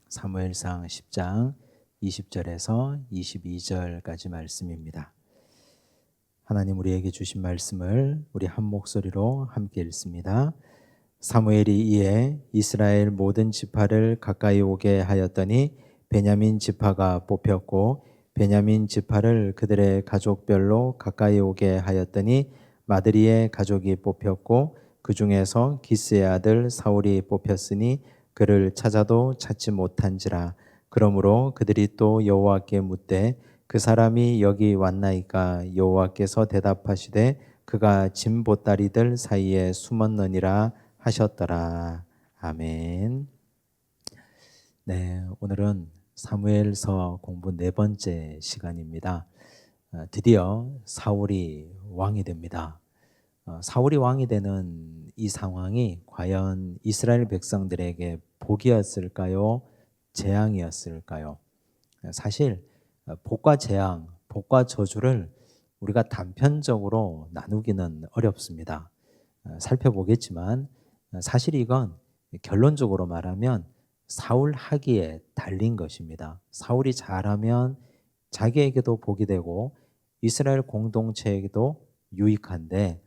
사무엘상 10장 20절에서 22절까지 말씀입니다. 하나님 우리에게 주신 말씀을 우리 한 목소리로 함께 읽습니다. 사무엘이 이에 이스라엘 모든 지파를 가까이 오게 하였더니 베냐민 지파가 뽑혔고 베냐민 지파를 그들의 가족별로 가까이 오게 하였더니 마드리의 가족이 뽑혔고 그 중에서 기스의 아들 사울이 뽑혔으니 그를 찾아도 찾지 못한지라. 그러므로 그들이 또 여호와께 묻되 그 사람이 여기 왔나이까? 여호와께서 대답하시되 그가 짐 보따리들 사이에 숨었느니라 하셨더라. 아멘. 네, 오늘은 사무엘서 공부 네 번째 시간입니다. 드디어 사울이 왕이 됩니다. 사울이 왕이 되는 이 상황이 과연 이스라엘 백성들에게 복이었을까요? 재앙이었을까요? 사실 복과 재앙, 복과 저주를 우리가 단편적으로 나누기는 어렵습니다. 살펴보겠지만 사실 이건 결론적으로 말하면 사울 하기에 달린 것입니다. 사울이 잘하면 자기에게도 복이 되고 이스라엘 공동체에게도 유익한데,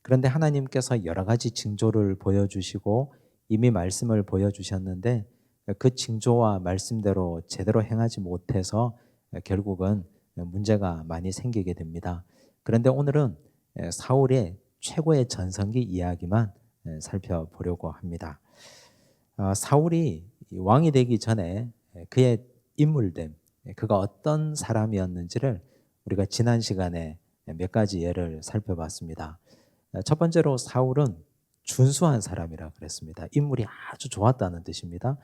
그런데 하나님께서 여러 가지 징조를 보여주시고 이미 말씀을 보여주셨는데 그 징조와 말씀대로 제대로 행하지 못해서 결국은 문제가 많이 생기게 됩니다. 그런데 오늘은 사울의 최고의 전성기 이야기만 살펴보려고 합니다. 사울이 왕이 되기 전에 그의 인물됨, 그가 어떤 사람이었는지를 우리가 지난 시간에 몇 가지 예를 살펴봤습니다. 첫 번째로 사울은 준수한 사람이라 그랬습니다. 인물이 아주 좋았다는 뜻입니다.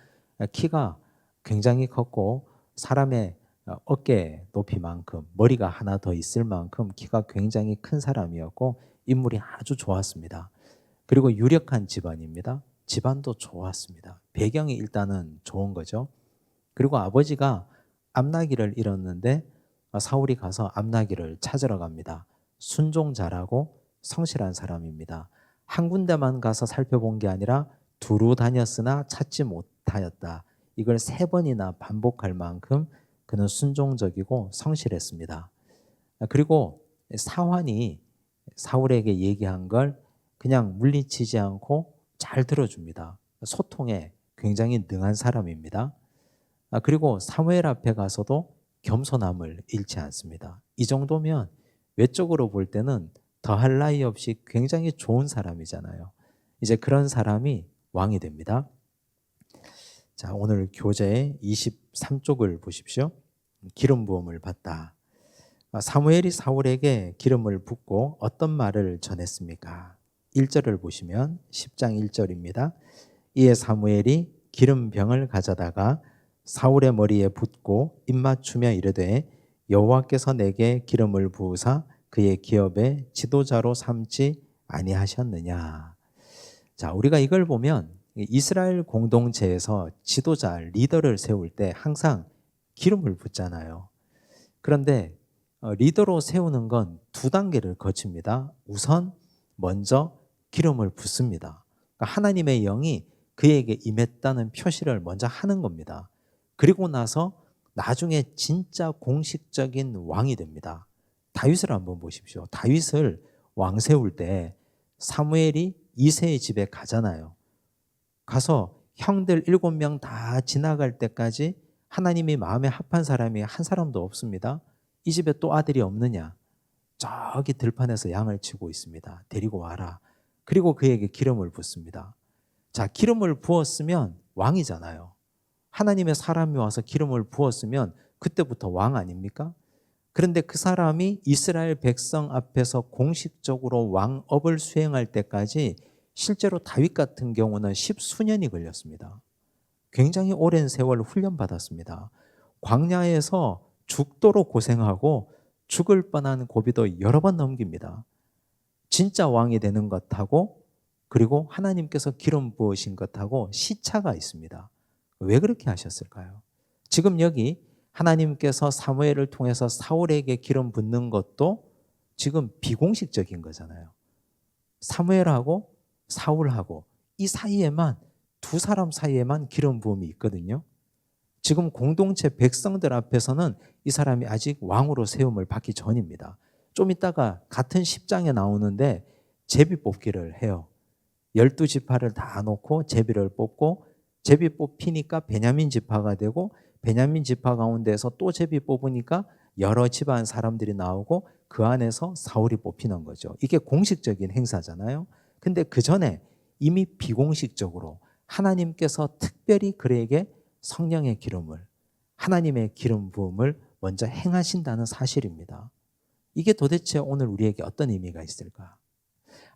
키가 굉장히 컸고 사람의 어깨 높이만큼, 머리가 하나 더 있을 만큼 키가 굉장히 큰 사람이었고 인물이 아주 좋았습니다. 그리고 유력한 집안입니다. 집안도 좋았습니다. 배경이 일단은 좋은 거죠. 그리고 아버지가 암나기를 잃었는데 사울이 가서 암나기를 찾으러 갑니다. 순종 잘하고 성실한 사람입니다. 한 군데만 가서 살펴본 게 아니라 두루 다녔으나 찾지 못하였다. 이걸 3번이나 반복할 만큼 그는 순종적이고 성실했습니다. 그리고 사환이 사울에게 얘기한 걸 그냥 물리치지 않고 잘 들어줍니다. 소통에 굉장히 능한 사람입니다. 그리고 사무엘 앞에 가서도 겸손함을 잃지 않습니다. 이 정도면 외적으로 볼 때는 더할 나위 없이 굉장히 좋은 사람이잖아요. 이제 그런 사람이 왕이 됩니다. 자, 오늘 교재 23쪽을 보십시오. 기름 부음을 받다. 사무엘이 사울에게 기름을 붓고 어떤 말을 전했습니까? 1절을 보시면 10장 1절입니다. 이에 사무엘이 기름병을 가져다가 사울의 머리에 붓고 입맞추며 이르되 여호와께서 내게 기름을 부으사 그의 기업의 지도자로 삼지 아니하셨느냐. 자, 우리가 이걸 보면 이스라엘 공동체에서 지도자, 리더를 세울 때 항상 기름을 붓잖아요. 그런데 리더로 세우는 건 2단계를 거칩니다. 우선 먼저 기름을 붓습니다. 그러니까 하나님의 영이 그에게 임했다는 표시를 먼저 하는 겁니다. 그리고 나서 나중에 진짜 공식적인 왕이 됩니다. 다윗을 한번 보십시오. 다윗을 왕 세울 때 사무엘이 이새의 집에 가잖아요. 가서 형들 7명 다 지나갈 때까지 하나님이 마음에 합한 사람이 한 사람도 없습니다. 이 집에 또 아들이 없느냐? 저기 들판에서 양을 치고 있습니다. 데리고 와라. 그리고 그에게 기름을 붓습니다. 자, 기름을 부었으면 왕이잖아요. 하나님의 사람이 와서 기름을 부었으면 그때부터 왕 아닙니까? 그런데 그 사람이 이스라엘 백성 앞에서 공식적으로 왕업을 수행할 때까지 실제로 다윗 같은 경우는 10수년이 걸렸습니다. 굉장히 오랜 세월 훈련받았습니다. 광야에서 죽도록 고생하고 죽을 뻔한 고비도 여러 번 넘깁니다. 진짜 왕이 되는 것하고 그리고 하나님께서 기름 부으신 것하고 시차가 있습니다. 왜 그렇게 하셨을까요? 지금 여기 하나님께서 사무엘을 통해서 사울에게 기름 붓는 것도 지금 비공식적인 거잖아요. 사무엘하고 사울하고 이 사이에만, 두 사람 사이에만 기름 부음이 있거든요. 지금 공동체 백성들 앞에서는 이 사람이 아직 왕으로 세움을 받기 전입니다. 좀 이따가 같은 10장에 나오는데 제비 뽑기를 해요. 12지파를 다 놓고 제비를 뽑고 제비 뽑히니까 베냐민 지파가 되고 베냐민 지파 가운데서 또 제비 뽑으니까 여러 집안 사람들이 나오고 그 안에서 사울이 뽑히는 거죠. 이게 공식적인 행사잖아요. 근데 그 전에 이미 비공식적으로 하나님께서 특별히 그에게 성령의 기름을, 하나님의 기름 부음을 먼저 행하신다는 사실입니다. 이게 도대체 오늘 우리에게 어떤 의미가 있을까?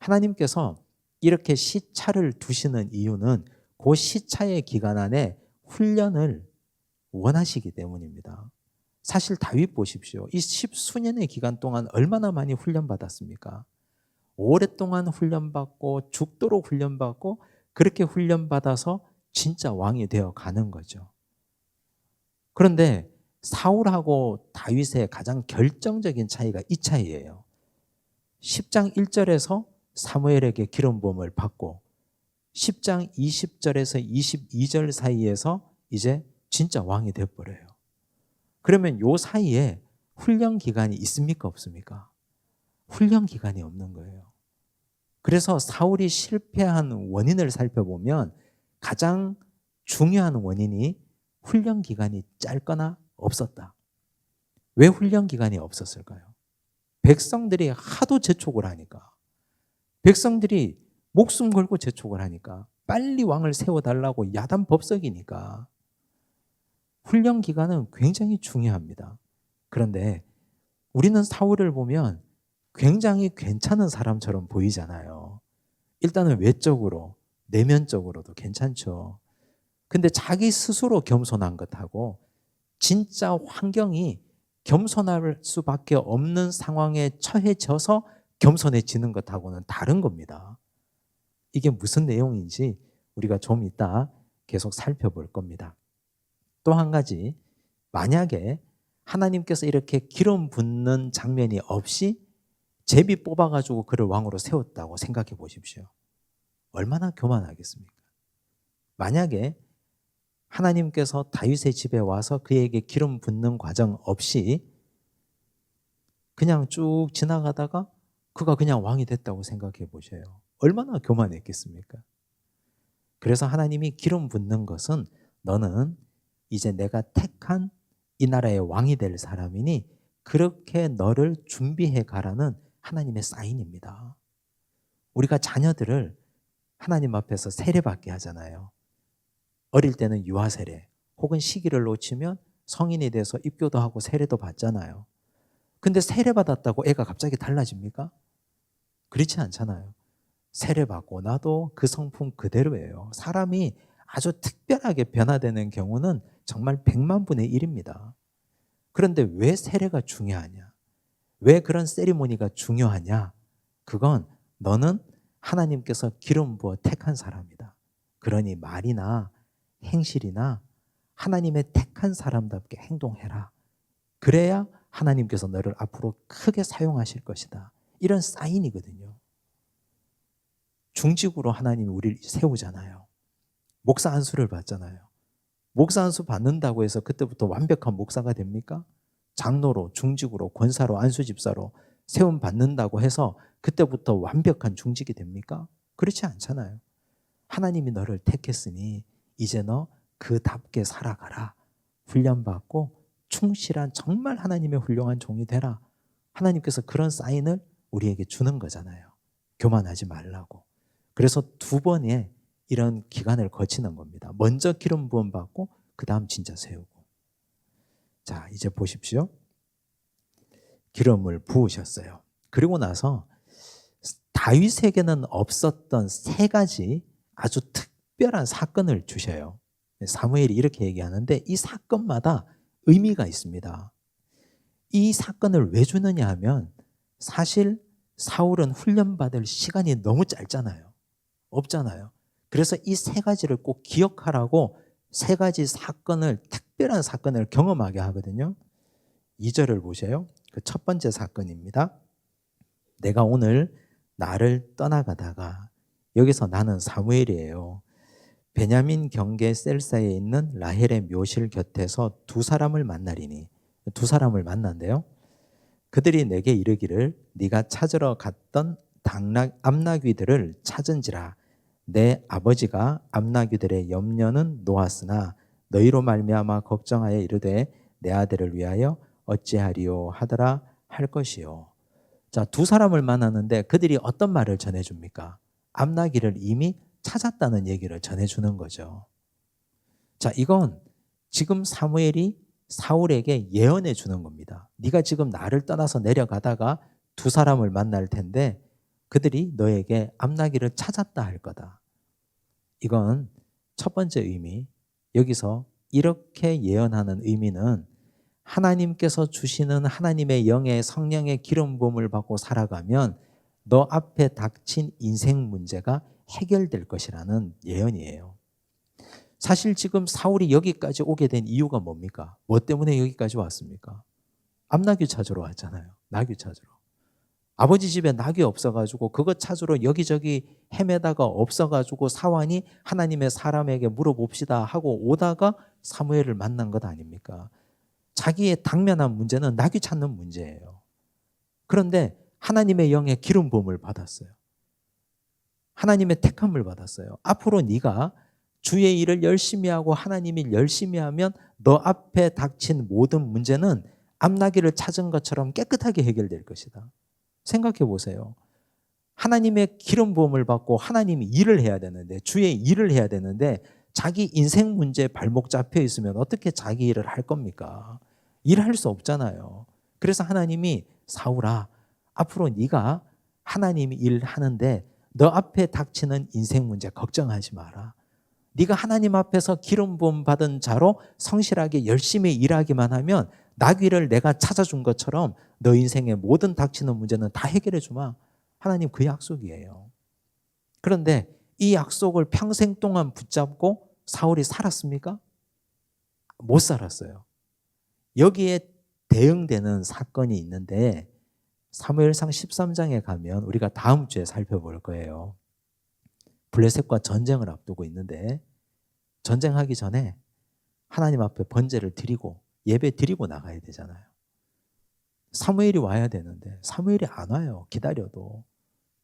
하나님께서 이렇게 시차를 두시는 이유는 그 시차의 기간 안에 훈련을 원하시기 때문입니다. 사실 다윗 보십시오. 이 십수년의 기간 동안 얼마나 많이 훈련받았습니까? 오랫동안 훈련받고 죽도록 훈련받고 그렇게 훈련받아서 진짜 왕이 되어 가는 거죠. 그런데 사울하고 다윗의 가장 결정적인 차이가 이 차이예요. 10장 1절에서 사무엘에게 기름 부음을 받고 10장 20절에서 22절 사이에서 이제 진짜 왕이 되어버려요. 그러면 요 사이에 훈련 기간이 있습니까? 없습니까? 훈련 기간이 없는 거예요. 그래서 사울이 실패한 원인을 살펴보면 가장 중요한 원인이 훈련 기간이 짧거나 없었다. 왜 훈련 기간이 없었을까요? 백성들이 하도 재촉을 하니까, 백성들이 목숨 걸고 재촉을 하니까, 빨리 왕을 세워달라고 야단 법석이니까 훈련 기간은 굉장히 중요합니다. 그런데 우리는 사울을 보면 굉장히 괜찮은 사람처럼 보이잖아요. 일단은 외적으로, 내면적으로도 괜찮죠. 근데 자기 스스로 겸손한 것하고 진짜 환경이 겸손할 수밖에 없는 상황에 처해져서 겸손해지는 것하고는 다른 겁니다. 이게 무슨 내용인지 우리가 좀 이따 계속 살펴볼 겁니다. 또 한 가지, 만약에 하나님께서 이렇게 기름 붓는 장면이 없이 제비 뽑아가지고 그를 왕으로 세웠다고 생각해 보십시오. 얼마나 교만하겠습니까? 만약에 하나님께서 다윗의 집에 와서 그에게 기름 붓는 과정 없이 그냥 쭉 지나가다가 그가 그냥 왕이 됐다고 생각해 보셔요. 얼마나 교만했겠습니까? 그래서 하나님이 기름 붓는 것은 너는 이제 내가 택한 이 나라의 왕이 될 사람이니 그렇게 너를 준비해 가라는 하나님의 사인입니다. 우리가 자녀들을 하나님 앞에서 세례받게 하잖아요. 어릴 때는 유아 세례 혹은 시기를 놓치면 성인이 돼서 입교도 하고 세례도 받잖아요. 근데 세례받았다고 애가 갑자기 달라집니까? 그렇지 않잖아요. 세례받고 나도 그 성품 그대로예요. 사람이 아주 특별하게 변화되는 경우는 정말 100만 분의 1입니다. 그런데 왜 세례가 중요하냐? 왜 그런 세리머니가 중요하냐? 그건 너는 하나님께서 기름 부어 택한 사람이다. 그러니 말이나 행실이나 하나님의 택한 사람답게 행동해라. 그래야 하나님께서 너를 앞으로 크게 사용하실 것이다. 이런 사인이거든요. 중직으로 하나님이 우리를 세우잖아요. 목사 안수를 받잖아요. 목사 안수 받는다고 해서 그때부터 완벽한 목사가 됩니까? 장로로, 중직으로, 권사로, 안수집사로 세움 받는다고 해서 그때부터 완벽한 중직이 됩니까? 그렇지 않잖아요. 하나님이 너를 택했으니 이제 너 그답게 살아가라. 훈련받고 충실한 정말 하나님의 훌륭한 종이 되라. 하나님께서 그런 사인을 우리에게 주는 거잖아요. 교만하지 말라고. 그래서 두 번의 이런 기간을 거치는 겁니다. 먼저 기름 부음 받고 그 다음 진짜 세우고. 자, 이제 보십시오. 기름을 부으셨어요. 그리고 나서 다윗에게는 없었던 세 가지 아주 특별한 사건을 주셔요. 사무엘이 이렇게 얘기하는데 이 사건마다 의미가 있습니다. 이 사건을 왜 주느냐 하면 사실 사울은 훈련받을 시간이 너무 짧잖아요. 없잖아요. 그래서 이 세 가지를 꼭 기억하라고 세 가지 사건을, 특별한 사건을 경험하게 하거든요. 2절을 보세요. 그 첫 번째 사건입니다. 내가 오늘 나를 떠나가다가, 여기서 나는 사무엘이에요. 베냐민 경계 셀사에 있는 라헬의 묘실 곁에서 두 사람을 만나리니, 두 사람을 만난대요. 그들이 내게 이르기를 네가 찾으러 갔던 암나귀들을 찾은지라. 내 아버지가 암나귀들의 염려는 놓았으나 너희로 말미암아 걱정하여 이르되 내 아들을 위하여 어찌하리요 하더라 할 것이요. 자, 두 사람을 만났는데 그들이 어떤 말을 전해줍니까? 암나귀를 이미 찾았다는 얘기를 전해주는 거죠. 자, 이건 지금 사무엘이 사울에게 예언해 주는 겁니다. 네가 지금 나를 떠나서 내려가다가 두 사람을 만날 텐데 그들이 너에게 암나귀를 찾았다 할 거다. 이건 첫 번째 의미. 여기서 이렇게 예언하는 의미는 하나님께서 주시는 하나님의 영의 성령의 기름 부음을 받고 살아가면 너 앞에 닥친 인생 문제가 해결될 것이라는 예언이에요. 사실 지금 사울이 여기까지 오게 된 이유가 뭡니까? 뭐 때문에 여기까지 왔습니까? 암나귀 찾으러 왔잖아요. 나귀 찾으러. 아버지 집에 낙이 없어가지고 그것 찾으러 여기저기 헤매다가 없어가지고 사환이 하나님의 사람에게 물어봅시다 하고 오다가 사무엘을 만난 것 아닙니까? 자기의 당면한 문제는 낙이 찾는 문제예요. 그런데 하나님의 영의 기름 부음을 받았어요. 하나님의 택함을 받았어요. 앞으로 네가 주의 일을 열심히 하고 하나님 일 열심히 하면 너 앞에 닥친 모든 문제는 암나귀를 찾은 것처럼 깨끗하게 해결될 것이다. 생각해 보세요. 하나님의 기름 부음을 받고 하나님이 일을 해야 되는데 주의 일을 해야 되는데 자기 인생 문제에 발목 잡혀 있으면 어떻게 자기 일을 할 겁니까? 일할 수 없잖아요. 그래서 하나님이 사울아, 앞으로 네가 하나님이 일하는데 너 앞에 닥치는 인생 문제 걱정하지 마라. 네가 하나님 앞에서 기름 부음 받은 자로 성실하게 열심히 일하기만 하면 나귀를 내가 찾아준 것처럼 너 인생의 모든 닥치는 문제는 다 해결해 주마. 하나님 그 약속이에요. 그런데 이 약속을 평생 동안 붙잡고 사울이 살았습니까? 못 살았어요. 여기에 대응되는 사건이 있는데 사무엘상 13장에 가면 우리가 다음 주에 살펴볼 거예요. 블레셋과 전쟁을 앞두고 있는데 전쟁하기 전에 하나님 앞에 번제를 드리고 예배 드리고 나가야 되잖아요. 사무엘이 와야 되는데 사무엘이 안 와요. 기다려도.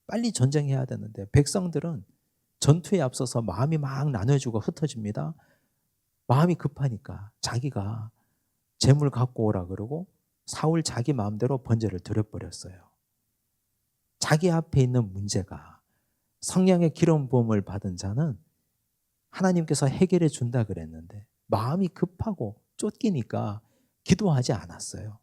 빨리 전쟁해야 되는데 백성들은 전투에 앞서서 마음이 막 나눠지고 흩어집니다. 마음이 급하니까 자기가 재물 갖고 오라 그러고 사울 자기 마음대로 번제를 드려버렸어요. 자기 앞에 있는 문제가 성령의 기름 부음을 받은 자는 하나님께서 해결해 준다 그랬는데 마음이 급하고 쫓기니까 기도하지 않았어요.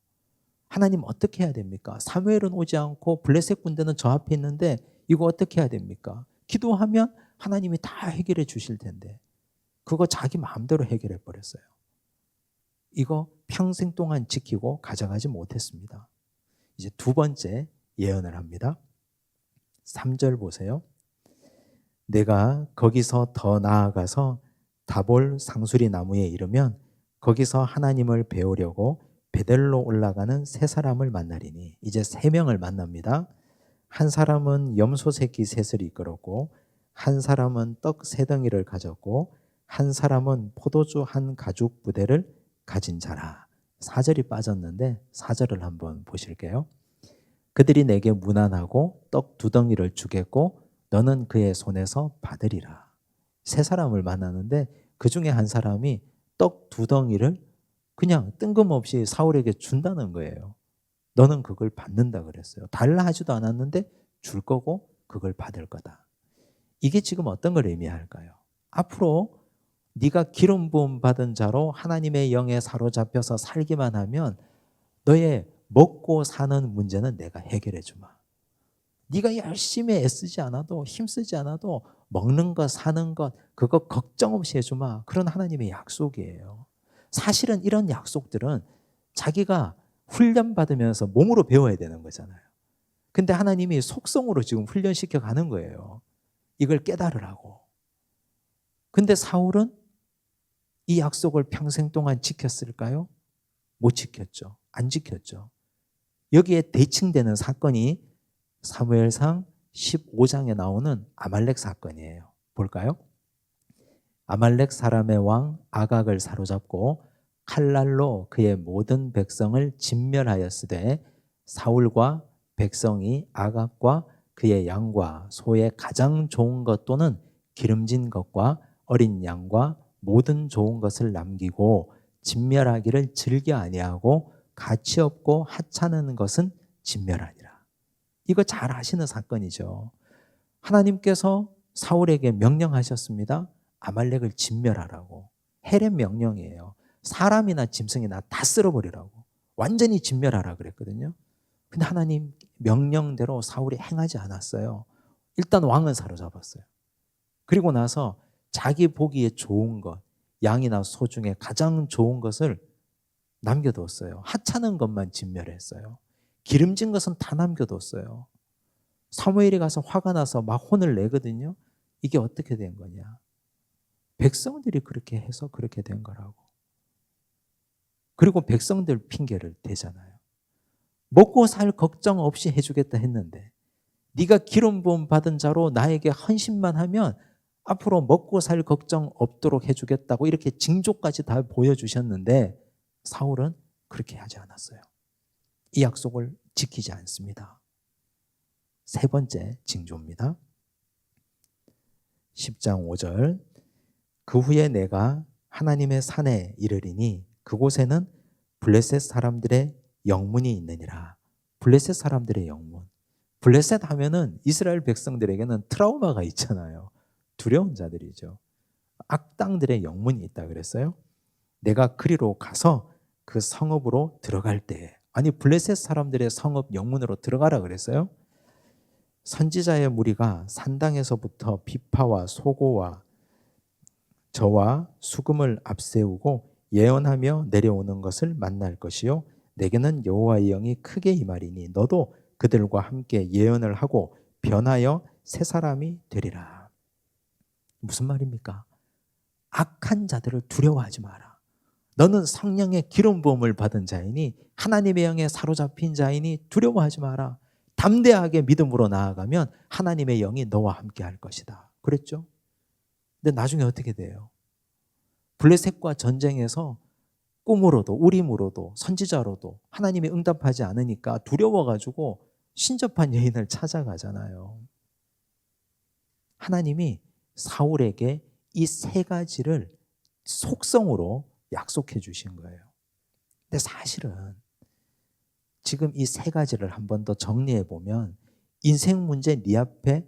하나님 어떻게 해야 됩니까? 사무엘은 오지 않고 블레셋 군대는 저 앞에 있는데 이거 어떻게 해야 됩니까? 기도하면 하나님이 다 해결해 주실 텐데 그거 자기 마음대로 해결해 버렸어요. 이거 평생 동안 지키고 가져가지 못했습니다. 이제 두 번째 예언을 합니다. 3절 보세요. 내가 거기서 더 나아가서 다볼 상수리 나무에 이르면 거기서 하나님을 배우려고 베델로 올라가는 세 사람을 만나리니. 이제 세 명을 만납니다. 한 사람은 염소 새끼 셋을 이끌었고 한 사람은 떡 세 덩이를 가졌고 한 사람은 포도주 한 가죽 부대를 가진 자라. 4절이 빠졌는데 4절을 한번 보실게요. 그들이 내게 문안하고 떡 두 덩이를 주겠고 너는 그의 손에서 받으리라. 세 사람을 만나는데 그 중에 한 사람이 떡 두 덩이를 그냥 뜬금없이 사울에게 준다는 거예요. 너는 그걸 받는다 그랬어요. 달라 하지도 않았는데 줄 거고 그걸 받을 거다. 이게 지금 어떤 걸 의미할까요? 앞으로 네가 기름 부음 받은 자로 하나님의 영에 사로잡혀서 살기만 하면 너의 먹고 사는 문제는 내가 해결해 주마. 네가 열심히 애쓰지 않아도 힘쓰지 않아도 먹는 것 사는 것 그거 걱정 없이 해주마. 그런 하나님의 약속이에요. 사실은 이런 약속들은 자기가 훈련받으면서 몸으로 배워야 되는 거잖아요. 근데 하나님이 속성으로 지금 훈련시켜 가는 거예요. 이걸 깨달으라고. 근데 사울은 이 약속을 평생 동안 지켰을까요? 못 지켰죠. 안 지켰죠. 여기에 대칭되는 사건이 사무엘상 15장에 나오는 아말렉 사건이에요. 볼까요? 아말렉 사람의 왕 아각을 사로잡고 칼날로 그의 모든 백성을 진멸하였으되 사울과 백성이 아각과 그의 양과 소의 가장 좋은 것 또는 기름진 것과 어린 양과 모든 좋은 것을 남기고 진멸하기를 즐겨 아니하고 가치 없고 하찮은 것은 진멸하니라. 이거 잘 아시는 사건이죠. 하나님께서 사울에게 명령하셨습니다. 아말렉을 진멸하라고. 헬의 명령이에요. 사람이나 짐승이나 다 쓸어버리라고. 완전히 진멸하라 그랬거든요. 근데 하나님 명령대로 사울이 행하지 않았어요. 일단 왕은 사로잡았어요. 그리고 나서 자기 보기에 좋은 것, 양이나 소 중에 가장 좋은 것을 남겨뒀어요. 하찮은 것만 진멸했어요. 기름진 것은 다 남겨뒀어요. 사무엘이 가서 화가 나서 막 혼을 내거든요. 이게 어떻게 된 거냐? 백성들이 그렇게 해서 그렇게 된 거라고. 그리고 백성들 핑계를 대잖아요. 먹고 살 걱정 없이 해주겠다 했는데 네가 기름 부음 받은 자로 나에게 헌신만 하면 앞으로 먹고 살 걱정 없도록 해주겠다고 이렇게 징조까지 다 보여주셨는데 사울은 그렇게 하지 않았어요. 이 약속을 지키지 않습니다. 세 번째 징조입니다. 10장 5절 그 후에 내가 하나님의 산에 이르리니 그곳에는 블레셋 사람들의 영문이 있느니라. 블레셋 사람들의 영문. 블레셋 하면은 이스라엘 백성들에게는 트라우마가 있잖아요. 두려운 자들이죠. 악당들의 영문이 있다 그랬어요. 내가 그리로 가서 그 성읍으로 들어갈 때, 아니 블레셋 사람들의 성읍 영문으로 들어가라 그랬어요. 선지자의 무리가 산당에서부터 비파와 소고와 저와 수금을 앞세우고 예언하며 내려오는 것을 만날 것이요 내게는 여호와의 영이 크게 임하리니 너도 그들과 함께 예언을 하고 변하여 새 사람이 되리라. 무슨 말입니까? 악한 자들을 두려워하지 마라. 너는 성령의 기름 부음을 받은 자이니 하나님의 영에 사로잡힌 자이니 두려워하지 마라. 담대하게 믿음으로 나아가면 하나님의 영이 너와 함께 할 것이다. 그랬죠? 근데 나중에 어떻게 돼요? 블레셋과 전쟁에서 꿈으로도 우림으로도 선지자로도 하나님이 응답하지 않으니까 두려워가지고 신접한 여인을 찾아가잖아요. 하나님이 사울에게 이 세 가지를 속성으로 약속해 주신 거예요. 근데 사실은 지금 이 세 가지를 한 번 더 정리해 보면 인생 문제 네 앞에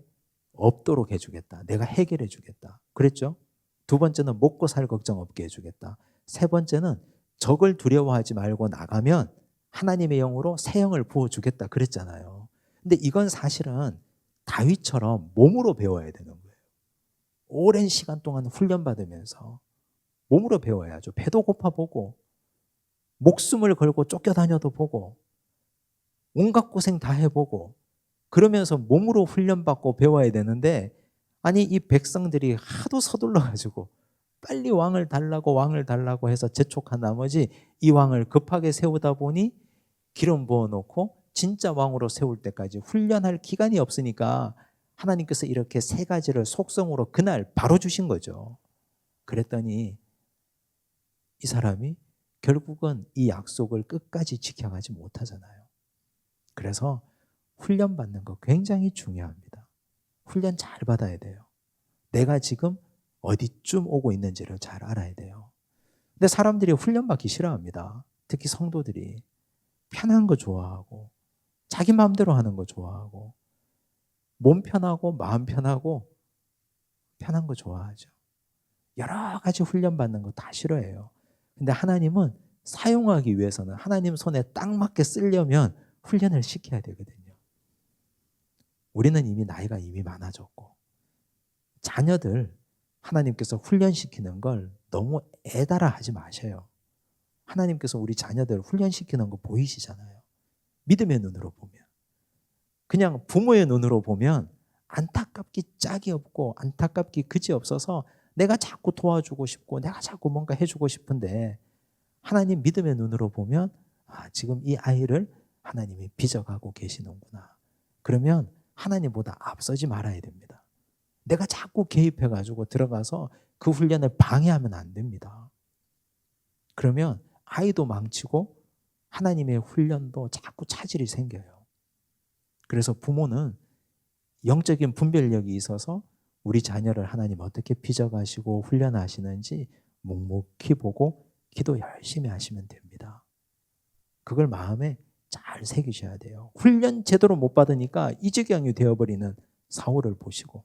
없도록 해주겠다. 내가 해결해 주겠다. 그랬죠? 두 번째는 먹고 살 걱정 없게 해주겠다. 세 번째는 적을 두려워하지 말고 나가면 하나님의 영으로 새 영을 부어주겠다 그랬잖아요. 근데 이건 사실은 다윗처럼 몸으로 배워야 되는 거예요. 오랜 시간 동안 훈련받으면서 몸으로 배워야죠. 배도 고파보고 목숨을 걸고 쫓겨다녀도 보고 온갖 고생 다 해보고 그러면서 몸으로 훈련받고 배워야 되는데 아니 이 백성들이 하도 서둘러가지고 빨리 왕을 달라고 해서 재촉한 나머지 이 왕을 급하게 세우다 보니 기름 부어놓고 진짜 왕으로 세울 때까지 훈련할 기간이 없으니까 하나님께서 이렇게 세 가지를 속성으로 그날 바로 주신 거죠. 그랬더니 이 사람이 결국은 이 약속을 끝까지 지켜가지 못하잖아요. 그래서 훈련받는 거 굉장히 중요합니다. 훈련 잘 받아야 돼요. 내가 지금 어디쯤 오고 있는지를 잘 알아야 돼요. 근데 사람들이 훈련받기 싫어합니다. 특히 성도들이 편한 거 좋아하고 자기 마음대로 하는 거 좋아하고 몸 편하고 마음 편하고 편한 거 좋아하죠. 여러 가지 훈련받는 거 다 싫어해요. 근데 하나님은 사용하기 위해서는 하나님 손에 딱 맞게 쓰려면 훈련을 시켜야 되거든요. 우리는 이미 나이가 이미 많아졌고 자녀들 하나님께서 훈련시키는 걸 너무 애달아 하지 마셔요. 하나님께서 우리 자녀들 훈련시키는 거 보이시잖아요. 믿음의 눈으로 보면. 그냥 부모의 눈으로 보면 안타깝기 짝이 없고 안타깝기 그지 없어서 내가 자꾸 도와주고 싶고 내가 자꾸 뭔가 해주고 싶은데 하나님 믿음의 눈으로 보면 아, 지금 이 아이를 하나님이 빚어가고 계시는구나. 그러면 하나님보다 앞서지 말아야 됩니다. 내가 자꾸 개입해가지고 들어가서 그 훈련을 방해하면 안 됩니다. 그러면 아이도 망치고 하나님의 훈련도 자꾸 차질이 생겨요. 그래서 부모는 영적인 분별력이 있어서 우리 자녀를 하나님 어떻게 빚어가시고 훈련하시는지 묵묵히 보고 기도 열심히 하시면 됩니다. 그걸 마음에 잘 새기셔야 돼요. 훈련 제대로 못 받으니까 이지경이 되어버리는 사울을 보시고.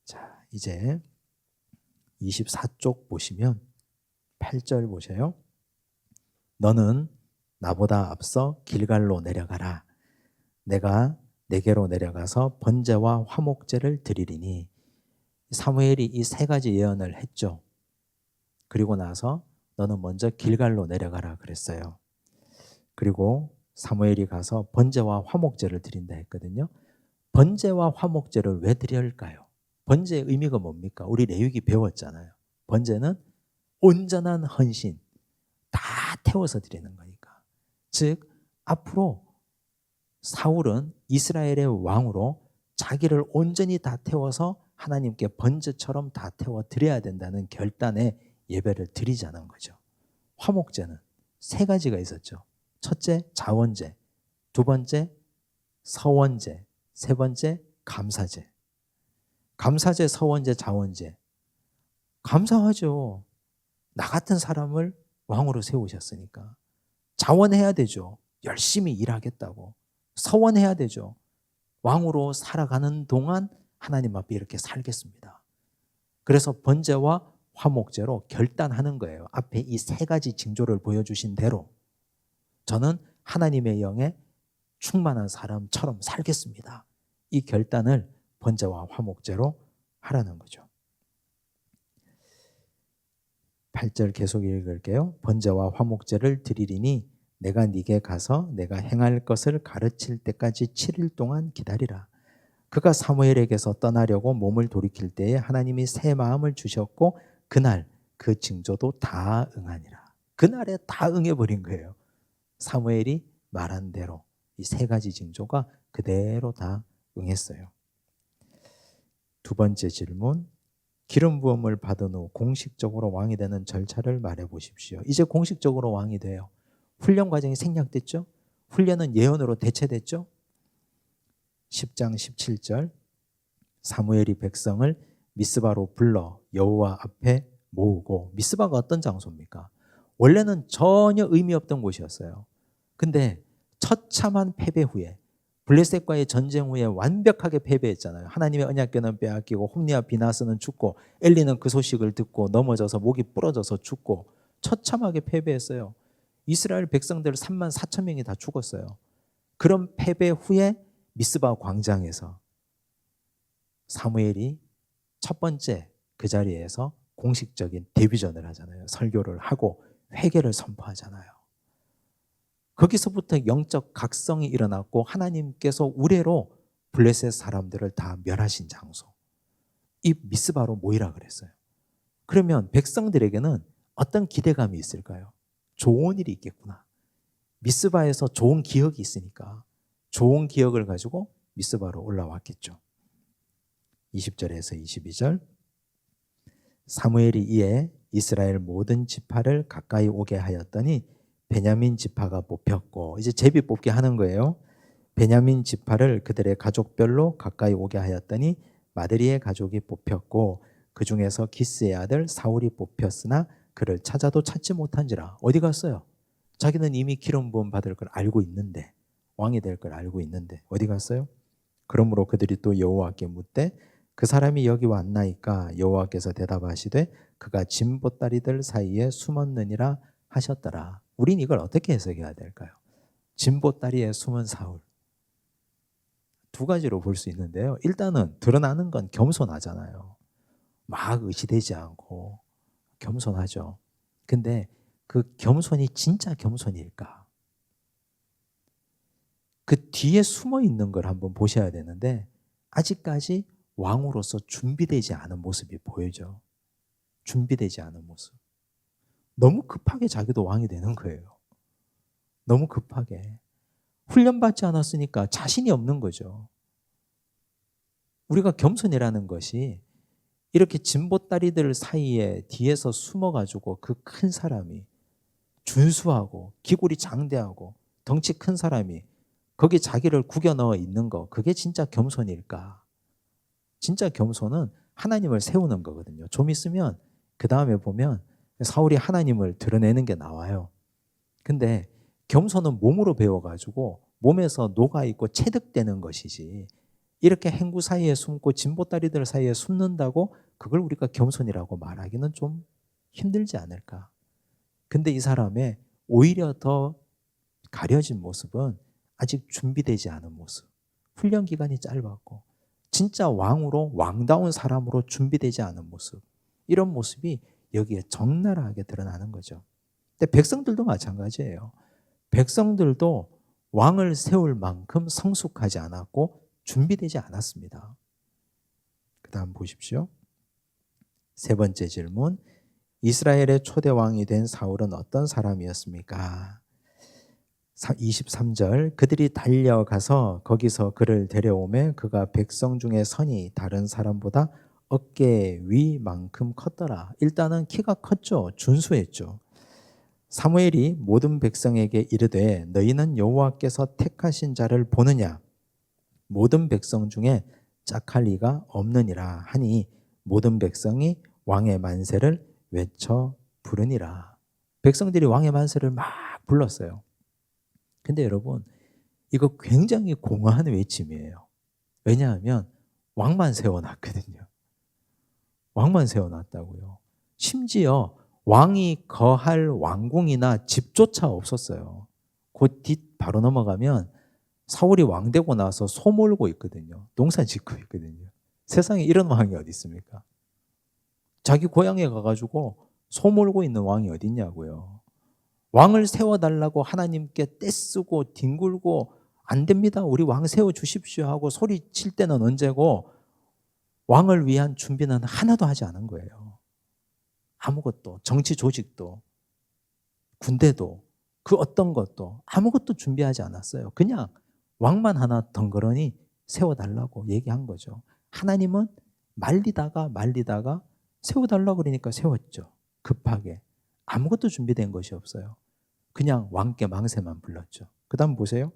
자, 이제 24쪽 보시면 8절 보세요. 너는 나보다 앞서 길갈로 내려가라. 내가 내게로 내려가서 번제와 화목제를 드리리니. 사무엘이 이 세 가지 예언을 했죠. 그리고 나서 너는 먼저 길갈로 내려가라 그랬어요. 그리고 사무엘이 가서 번제와 화목제를 드린다 했거든요. 번제와 화목제를 왜 드려야 할까요? 번제의 의미가 뭡니까? 우리 레위기 배웠잖아요. 번제는 온전한 헌신, 다 태워서 드리는 거니까. 즉 앞으로 사울은 이스라엘의 왕으로 자기를 온전히 다 태워서 하나님께 번제처럼 다 태워 드려야 된다는 결단의 예배를 드리자는 거죠. 화목제는 세 가지가 있었죠. 첫째, 자원제. 두 번째, 서원제. 세 번째, 감사제. 감사제, 서원제, 자원제. 감사하죠. 나 같은 사람을 왕으로 세우셨으니까. 자원해야 되죠. 열심히 일하겠다고. 서원해야 되죠. 왕으로 살아가는 동안 하나님 앞에 이렇게 살겠습니다. 그래서 번제와 화목제로 결단하는 거예요. 앞에 이 세 가지 징조를 보여주신 대로 저는 하나님의 영에 충만한 사람처럼 살겠습니다. 이 결단을 번제와 화목제로 하라는 거죠. 8절 계속 읽을게요. 번제와 화목제를 드리리니 내가 네게 가서 내가 행할 것을 가르칠 때까지 7일 동안 기다리라. 그가 사무엘에게서 떠나려고 몸을 돌이킬 때에 하나님이 새 마음을 주셨고 그날 그 징조도 다 응하니라. 그날에 다 응해버린 거예요. 사무엘이 말한 대로 이 세 가지 징조가 그대로 다 응했어요. 두 번째 질문, 기름 부음을 받은 후 공식적으로 왕이 되는 절차를 말해 보십시오. 이제 공식적으로 왕이 돼요. 훈련 과정이 생략됐죠? 훈련은 예언으로 대체됐죠? 10장 17절 사무엘이 백성을 미스바로 불러 여호와 앞에 모으고, 미스바가 어떤 장소입니까? 원래는 전혀 의미 없던 곳이었어요. 근데 처참한 패배 후에, 블레셋과의 전쟁 후에 완벽하게 패배했잖아요. 하나님의 언약궤는 빼앗기고 홈리와 비나스는 죽고 엘리는 그 소식을 듣고 넘어져서 목이 부러져서 죽고 처참하게 패배했어요. 이스라엘 백성들 3만 4천 명이 다 죽었어요. 그런 패배 후에 미스바 광장에서 사무엘이 첫 번째 그 자리에서 공식적인 데뷔전을 하잖아요. 설교를 하고 회개를 선포하잖아요. 거기서부터 영적 각성이 일어났고 하나님께서 우레로 블레셋 사람들을 다 멸하신 장소, 이 미스바로 모이라 그랬어요. 그러면 백성들에게는 어떤 기대감이 있을까요? 좋은 일이 있겠구나. 미스바에서 좋은 기억이 있으니까 좋은 기억을 가지고 미스바로 올라왔겠죠. 20절에서 22절 사무엘이 이에 이스라엘 모든 지파를 가까이 오게 하였더니 베냐민 지파가 뽑혔고, 이제 제비 뽑기 하는 거예요. 베냐민 지파를 그들의 가족별로 가까이 오게 하였더니 마드리의 가족이 뽑혔고 그 중에서 기스의 아들 사울이 뽑혔으나 그를 찾아도 찾지 못한지라. 어디 갔어요? 자기는 이미 기름 부음 받을 걸 알고 있는데, 왕이 될 걸 알고 있는데 어디 갔어요? 그러므로 그들이 또 여호와께 묻되 그 사람이 여기 왔나이까? 여호와께서 대답하시되 그가 진보다리들 사이에 숨었느니라 하셨더라. 우린 이걸 어떻게 해석해야 될까요? 진보다리에 숨은 사울. 두 가지로 볼 수 있는데요. 일단은 드러나는 건 겸손하잖아요. 막 의지되지 않고 겸손하죠. 근데 그 겸손이 진짜 겸손일까? 그 뒤에 숨어 있는 걸 한번 보셔야 되는데 아직까지 왕으로서 준비되지 않은 모습이 보여져. 준비되지 않은 모습. 너무 급하게 자기도 왕이 되는 거예요. 너무 급하게. 훈련받지 않았으니까 자신이 없는 거죠. 우리가 겸손이라는 것이 이렇게 진보다리들 사이에 뒤에서 숨어가지고 그 큰 사람이 준수하고 기골이 장대하고 덩치 큰 사람이 거기 자기를 구겨 넣어 있는 거, 그게 진짜 겸손일까? 진짜 겸손은 하나님을 세우는 거거든요. 좀 있으면 그 다음에 보면 사울이 하나님을 드러내는 게 나와요. 근데 겸손은 몸으로 배워가지고 몸에서 녹아있고 체득되는 것이지, 이렇게 행구 사이에 숨고 진보다리들 사이에 숨는다고 그걸 우리가 겸손이라고 말하기는 좀 힘들지 않을까. 근데 이 사람의 오히려 더 가려진 모습은 아직 준비되지 않은 모습, 훈련 기간이 짧았고 진짜 왕으로, 왕다운 사람으로 준비되지 않은 모습, 이런 모습이 여기에 적나라하게 드러나는 거죠. 근데 백성들도 마찬가지예요. 백성들도 왕을 세울 만큼 성숙하지 않았고 준비되지 않았습니다. 그 다음 보십시오. 세 번째 질문. 이스라엘의 초대 왕이 된 사울은 어떤 사람이었습니까? 23절. 그들이 달려가서 거기서 그를 데려오매 그가 백성 중에 선이 다른 사람보다 어깨 위만큼 컸더라. 일단은 키가 컸죠. 준수했죠. 사무엘이 모든 백성에게 이르되 너희는 여호와께서 택하신 자를 보느냐? 모든 백성 중에 짝할 리가 없느니라 하니 모든 백성이 왕의 만세를 외쳐 부르니라. 백성들이 왕의 만세를 막 불렀어요. 근데 여러분, 이거 굉장히 공허한 외침이에요. 왜냐하면 왕만 세워놨거든요. 왕만 세워놨다고요. 심지어 왕이 거할 왕궁이나 집조차 없었어요. 그 뒤 바로 넘어가면 사울이 왕 되고 나서 소 몰고 있거든요. 농사 짓고 있거든요. 세상에 이런 왕이 어디 있습니까? 자기 고향에 가가지고 소 몰고 있는 왕이 어디 있냐고요. 왕을 세워달라고 하나님께 떼쓰고 뒹굴고 안 됩니다. 우리 왕 세워주십시오 하고 소리칠 때는 언제고 왕을 위한 준비는 하나도 하지 않은 거예요. 아무것도, 정치 조직도, 군대도, 그 어떤 것도 아무것도 준비하지 않았어요. 그냥 왕만 하나 덩그러니 세워달라고 얘기한 거죠. 하나님은 말리다가 세워달라고 그러니까 세웠죠. 급하게. 아무것도 준비된 것이 없어요. 그냥 왕께 망세만 불렀죠. 그 다음 보세요.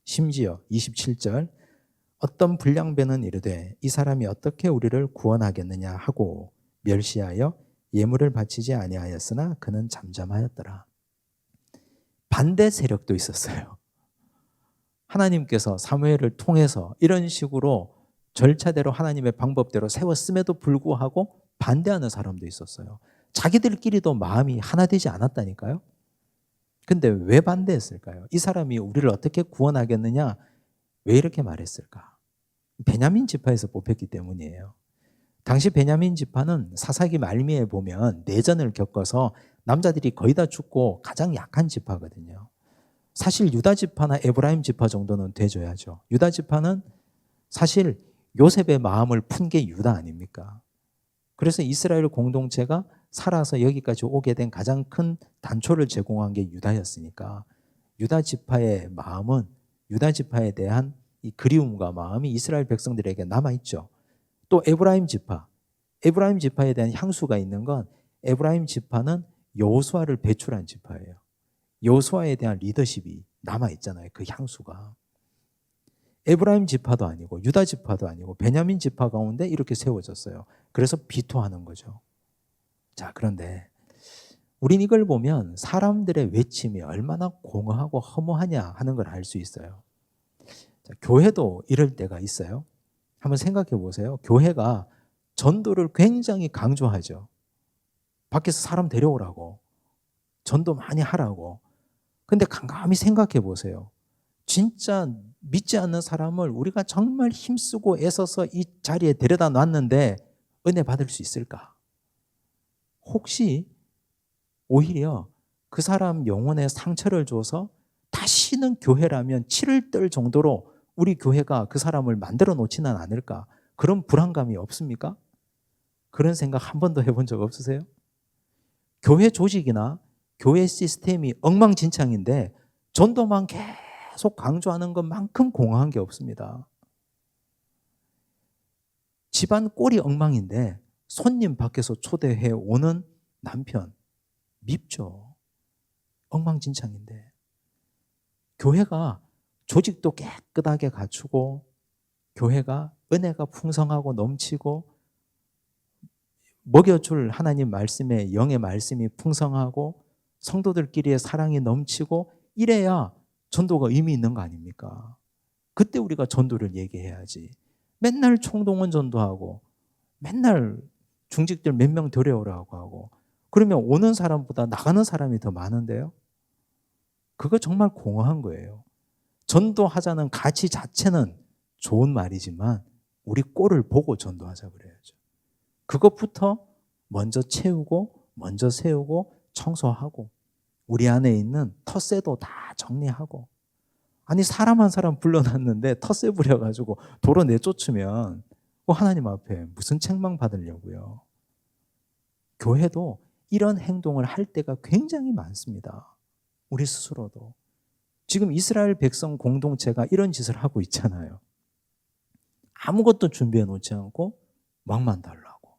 심지어 27절. 어떤 불량배는 이르되 이 사람이 어떻게 우리를 구원하겠느냐 하고 멸시하여 예물을 바치지 아니하였으나 그는 잠잠하였더라. 반대 세력도 있었어요. 하나님께서 사무엘을 통해서 이런 식으로 절차대로 하나님의 방법대로 세웠음에도 불구하고 반대하는 사람도 있었어요. 자기들끼리도 마음이 하나 되지 않았다니까요. 근데 왜 반대했을까요? 이 사람이 우리를 어떻게 구원하겠느냐? 왜 이렇게 말했을까? 베냐민 지파에서 뽑혔기 때문이에요. 당시 베냐민 지파는 사사기 말미에 보면 내전을 겪어서 남자들이 거의 다 죽고 가장 약한 지파거든요. 사실 유다 지파나 에브라임 지파 정도는 돼줘야죠. 유다 지파는 사실 요셉의 마음을 푼 게 유다 아닙니까? 그래서 이스라엘 공동체가 살아서 여기까지 오게 된 가장 큰 단초를 제공한 게 유다였으니까 유다 지파의 마음은, 유다 지파에 대한 이 그리움과 마음이 이스라엘 백성들에게 남아있죠. 또 에브라임 지파에 대한 향수가 있는 건 에브라임 지파는 여호수아를 배출한 지파예요. 여호수아에 대한 리더십이 남아있잖아요. 그 향수가. 에브라임 지파도 아니고 유다 지파도 아니고 베냐민 지파 가운데 이렇게 세워졌어요. 그래서 비토하는 거죠. 자, 그런데 우린 이걸 보면 사람들의 외침이 얼마나 공허하고 허무하냐 하는 걸 알 수 있어요. 자, 교회도 이럴 때가 있어요. 한번 생각해 보세요. 교회가 전도를 굉장히 강조하죠. 밖에서 사람 데려오라고, 전도 많이 하라고. 근데 깜깜이 생각해 보세요. 진짜 믿지 않는 사람을 우리가 정말 힘쓰고 애써서 이 자리에 데려다 놨는데 은혜 받을 수 있을까? 혹시 오히려 그 사람 영혼에 상처를 줘서 다시는 교회라면 치를 떨 정도로 우리 교회가 그 사람을 만들어 놓지는 않을까? 그런 불안감이 없습니까? 그런 생각 한 번도 해본 적 없으세요? 교회 조직이나 교회 시스템이 엉망진창인데 전도만 계속 강조하는 것만큼 공허한 게 없습니다. 집안 꼴이 엉망인데 손님 밖에서 초대해 오는 남편 밉죠. 엉망진창인데. 교회가 조직도 깨끗하게 갖추고 교회가 은혜가 풍성하고 넘치고 먹여줄 하나님 말씀에 영의 말씀이 풍성하고 성도들끼리의 사랑이 넘치고 이래야 전도가 의미 있는 거 아닙니까? 그때 우리가 전도를 얘기해야지. 맨날 총동원 전도하고 맨날 중직들 몇 명 데려오라고 하고 그러면 오는 사람보다 나가는 사람이 더 많은데요. 그거 정말 공허한 거예요. 전도하자는 가치 자체는 좋은 말이지만 우리 꼴을 보고 전도하자 그래야죠. 그것부터 먼저 채우고 먼저 세우고 청소하고 우리 안에 있는 텃세도 다 정리하고 아니 사람 한 사람 불러놨는데 텃세 부려가지고 도로 내쫓으면 하나님 앞에 무슨 책망 받으려고요. 교회도 이런 행동을 할 때가 굉장히 많습니다. 우리 스스로도. 지금 이스라엘 백성 공동체가 이런 짓을 하고 있잖아요. 아무것도 준비해 놓지 않고 왕만 달라고.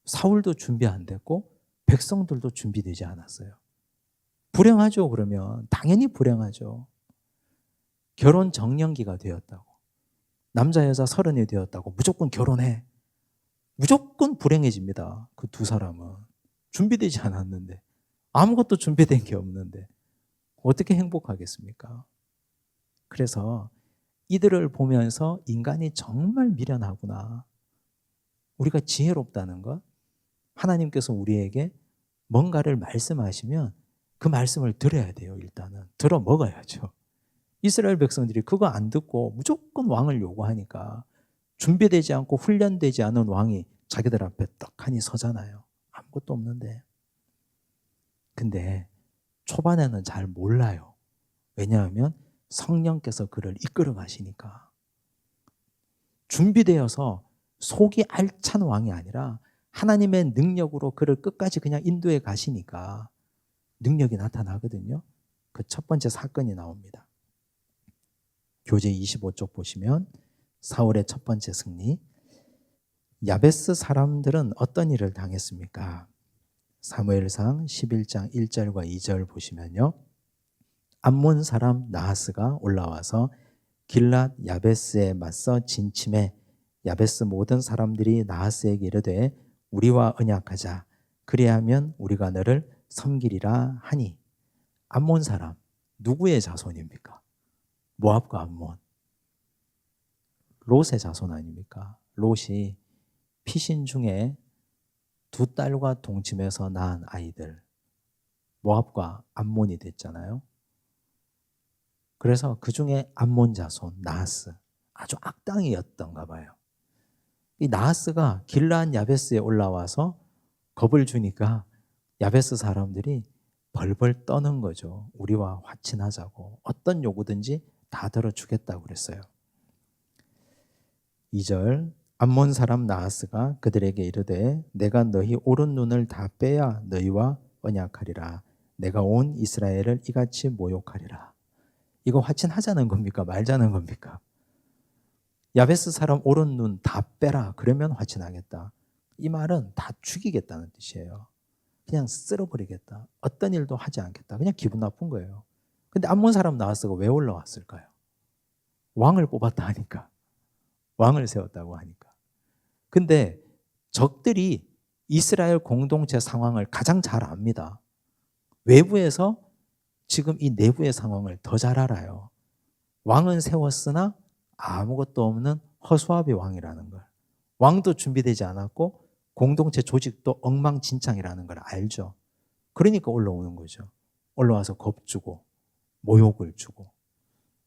사울도 준비 안 됐고 백성들도 준비되지 않았어요. 불행하죠. 그러면 당연히 불행하죠. 결혼 정년기가 되었다고. 남자 여자 30이 되었다고 무조건 결혼해. 무조건 불행해집니다. 그 두 사람은. 준비되지 않았는데. 아무것도 준비된 게 없는데. 어떻게 행복하겠습니까? 그래서 이들을 보면서 인간이 정말 미련하구나. 우리가 지혜롭다는 것. 하나님께서 우리에게 뭔가를 말씀하시면 그 말씀을 들어야 돼요. 일단은. 들어 먹어야죠. 이스라엘 백성들이 그거 안 듣고 무조건 왕을 요구하니까 준비되지 않고 훈련되지 않은 왕이 자기들 앞에 떡하니 서잖아요. 아무것도 없는데. 근데 초반에는 잘 몰라요. 왜냐하면 성령께서 그를 이끌어 가시니까. 준비되어서 속이 알찬 왕이 아니라 하나님의 능력으로 그를 끝까지 그냥 인도해 가시니까 능력이 나타나거든요. 그 첫 번째 사건이 나옵니다. 교재 25쪽 보시면 사울의 첫 번째 승리. 야베스 사람들은 어떤 일을 당했습니까? 사무엘상 11장 1절과 2절 보시면요. 암몬 사람 나하스가 올라와서 길랏 야베스에 맞서 진침해 야베스 모든 사람들이 나하스에게 이르되 우리와 언약하자. 그리하면 우리가 너를 섬기리라 하니. 암몬 사람 누구의 자손입니까? 모압과 암몬. 롯의 자손 아닙니까? 롯이 피신 중에 두 딸과 동침해서 낳은 아이들. 모압과 암몬이 됐잖아요. 그래서 그 중에 암몬 자손 나하스. 아주 악당이었던가 봐요. 이 나하스가 길르앗 야베스에 올라와서 겁을 주니까 야베스 사람들이 벌벌 떠는 거죠. 우리와 화친하자고. 어떤 요구든지 다 들어주겠다고 그랬어요. 2절 암몬 사람 나하스가 그들에게 이르되 내가 너희 오른 눈을 다 빼야 너희와 언약하리라. 내가 온 이스라엘을 이같이 모욕하리라. 이거 화친하자는 겁니까? 말자는 겁니까? 야베스 사람 오른 눈 다 빼라. 그러면 화친하겠다. 이 말은 다 죽이겠다는 뜻이에요. 그냥 쓸어버리겠다. 어떤 일도 하지 않겠다. 그냥 기분 나쁜 거예요. 근데 암몬 사람 나하스가 왜 올라왔을까요? 왕을 뽑았다 하니까. 왕을 세웠다고 하니까. 근데 적들이 이스라엘 공동체 상황을 가장 잘 압니다. 외부에서 지금 이 내부의 상황을 더 잘 알아요. 왕은 세웠으나 아무것도 없는 허수아비 왕이라는 걸. 왕도 준비되지 않았고 공동체 조직도 엉망진창이라는 걸 알죠. 그러니까 올라오는 거죠. 올라와서 겁주고 모욕을 주고.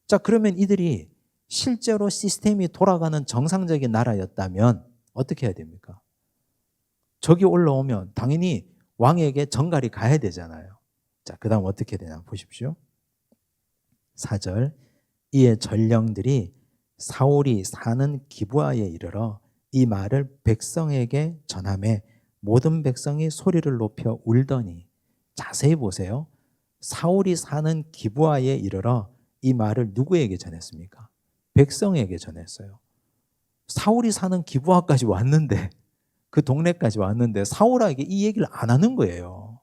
자, 그러면 이들이 실제로 시스템이 돌아가는 정상적인 나라였다면 어떻게 해야 됩니까? 적이 올라오면 당연히 왕에게 정갈이 가야 되잖아요. 자, 그 다음 어떻게 되나 보십시오. 4절 이에 전령들이 사울이 사는 기브아에 이르러 이 말을 백성에게 전하매 모든 백성이 소리를 높여 울더니. 자세히 보세요. 사울이 사는 기브아에 이르러 이 말을 누구에게 전했습니까? 백성에게 전했어요. 사울이 사는 기브아까지 왔는데 그 동네까지 왔는데 사울에게 이 얘기를 안 하는 거예요.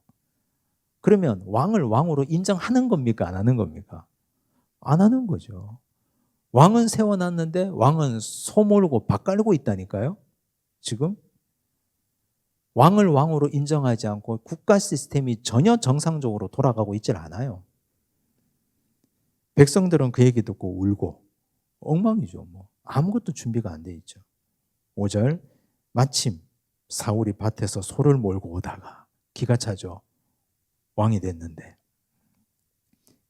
그러면 왕을 왕으로 인정하는 겁니까? 안 하는 겁니까? 안 하는 거죠. 왕은 세워놨는데 왕은 소 몰고 밥 깔고 있다니까요. 지금 왕을 왕으로 인정하지 않고 국가 시스템이 전혀 정상적으로 돌아가고 있질 않아요. 백성들은 그 얘기 듣고 울고 엉망이죠. 아무것도 준비가 안 돼 있죠. 5절 마침 사울이 밭에서 소를 몰고 오다가 기가 차죠. 왕이 됐는데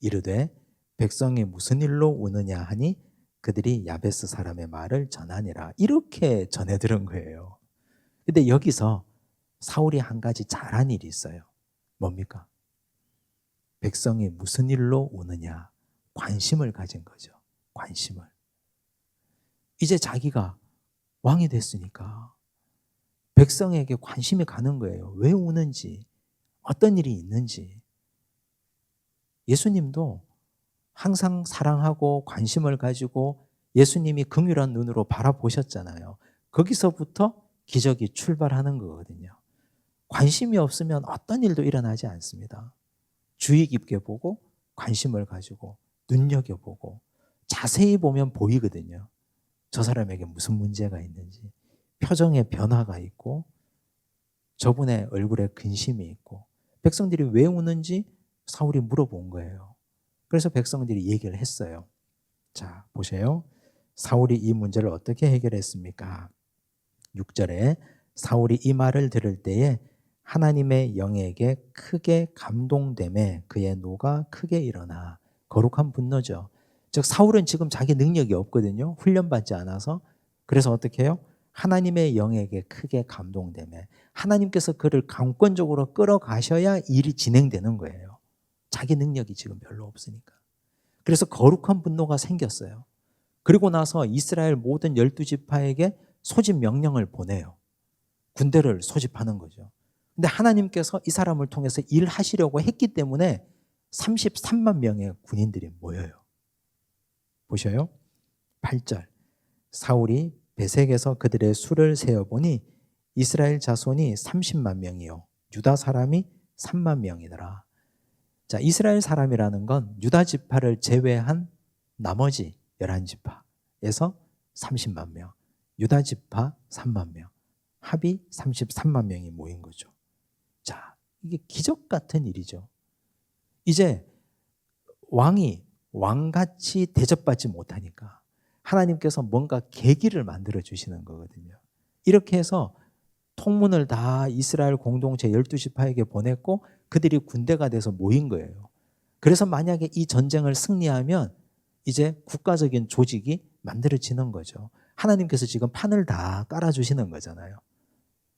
이르되 백성이 무슨 일로 우느냐 하니 그들이 야베스 사람의 말을 전하니라. 이렇게 전해 들은 거예요. 근데 여기서 사울이 한 가지 잘한 일이 있어요. 뭡니까? 백성이 무슨 일로 우느냐? 관심을 가진 거죠. 관심을. 이제 자기가 왕이 됐으니까 백성에게 관심이 가는 거예요. 왜 우는지, 어떤 일이 있는지. 예수님도 항상 사랑하고 관심을 가지고 예수님이 긍휼한 눈으로 바라보셨잖아요. 거기서부터 기적이 출발하는 거거든요. 관심이 없으면 어떤 일도 일어나지 않습니다. 주의 깊게 보고 관심을 가지고 눈여겨보고 자세히 보면 보이거든요. 저 사람에게 무슨 문제가 있는지, 표정에 변화가 있고 저분의 얼굴에 근심이 있고. 백성들이 왜 우는지 사울이 물어본 거예요. 그래서 백성들이 얘기를 했어요. 자, 보세요. 사울이 이 문제를 어떻게 해결했습니까? 6절에 사울이 이 말을 들을 때에 하나님의 영에게 크게 감동되매 그의 노가 크게 일어나. 거룩한 분노죠. 즉 사울은 지금 자기 능력이 없거든요. 훈련받지 않아서. 그래서 어떻게 해요? 하나님의 영에게 크게 감동되매 하나님께서 그를 강권적으로 끌어가셔야 일이 진행되는 거예요. 자기 능력이 지금 별로 없으니까. 그래서 거룩한 분노가 생겼어요. 그리고 나서 이스라엘 모든 12지파에게 소집 명령을 보내요. 군대를 소집하는 거죠. 근데 하나님께서 이 사람을 통해서 일하시려고 했기 때문에 33만 명의 군인들이 모여요. 보셔요. 8절 사울이 베색에서 그들의 수를 세어보니 이스라엘 자손이 30만 명이요 유다 사람이 3만 명이더라. 자, 이스라엘 사람이라는 건 유다 지파를 제외한 나머지 11지파에서 30만 명, 유다 지파 3만 명, 합이 33만 명이 모인 거죠. 자, 이게 기적 같은 일이죠. 이제 왕이 왕같이 대접받지 못하니까 하나님께서 뭔가 계기를 만들어 주시는 거거든요. 이렇게 해서 통문을 다 이스라엘 공동체 12지파에게 보냈고 그들이 군대가 돼서 모인 거예요. 그래서 만약에 이 전쟁을 승리하면 이제 국가적인 조직이 만들어지는 거죠. 하나님께서 지금 판을 다 깔아주시는 거잖아요.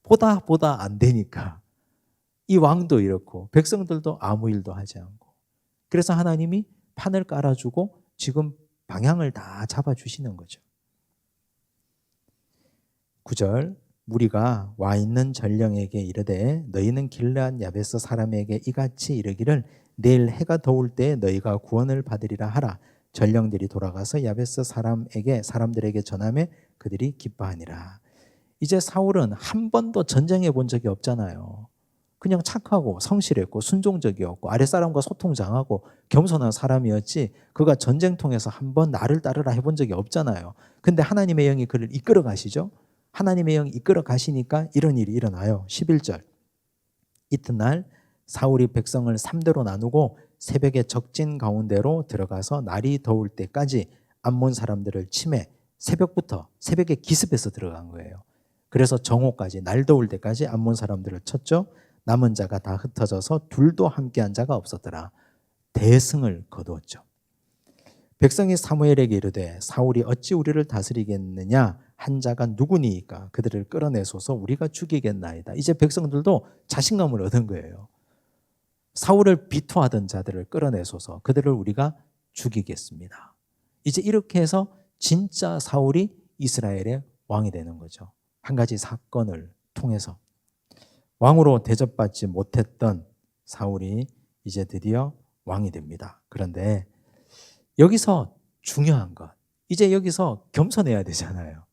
보다 안 되니까 이 왕도 이렇고 백성들도 아무 일도 하지 않고 그래서 하나님이 판을 깔아주고 지금 방향을 다 잡아주시는 거죠. 9절 무리가 와 있는 전령에게 이르되 너희는 길르앗 야베스 사람에게 이같이 이르기를 내일 해가 더울 때 너희가 구원을 받으리라 하라. 전령들이 돌아가서 야베스 사람들에게 전하매 그들이 기뻐하니라. 이제 사울은 한 번도 전쟁해 본 적이 없잖아요. 그냥 착하고 성실했고 순종적이었고 아랫사람과 소통 잘하고 겸손한 사람이었지 그가 전쟁통에서 한 번 나를 따르라 해본 적이 없잖아요. 근데 하나님의 영이 그를 이끌어 가시죠. 하나님의 영이 이끌어 가시니까 이런 일이 일어나요. 11절 이튿날 사울이 백성을 3대로 나누고 새벽에 적진 가운데로 들어가서 날이 더울 때까지 암몬 사람들을 치매 새벽에 기습해서 들어간 거예요. 그래서 정오까지 날 더울 때까지 암몬 사람들을 쳤죠. 남은 자가 다 흩어져서 둘도 함께한 자가 없었더라. 대승을 거두었죠. 백성이 사무엘에게 이르되 사울이 어찌 우리를 다스리겠느냐 한 자가 누구니이까 그들을 끌어내소서 우리가 죽이겠나이다. 이제 백성들도 자신감을 얻은 거예요. 사울을 비토하던 자들을 끌어내소서 그들을 우리가 죽이겠습니다. 이제 이렇게 해서 진짜 사울이 이스라엘의 왕이 되는 거죠. 한 가지 사건을 통해서 왕으로 대접받지 못했던 사울이 이제 드디어 왕이 됩니다. 그런데 여기서 중요한 것, 이제 여기서 겸손해야 되잖아요.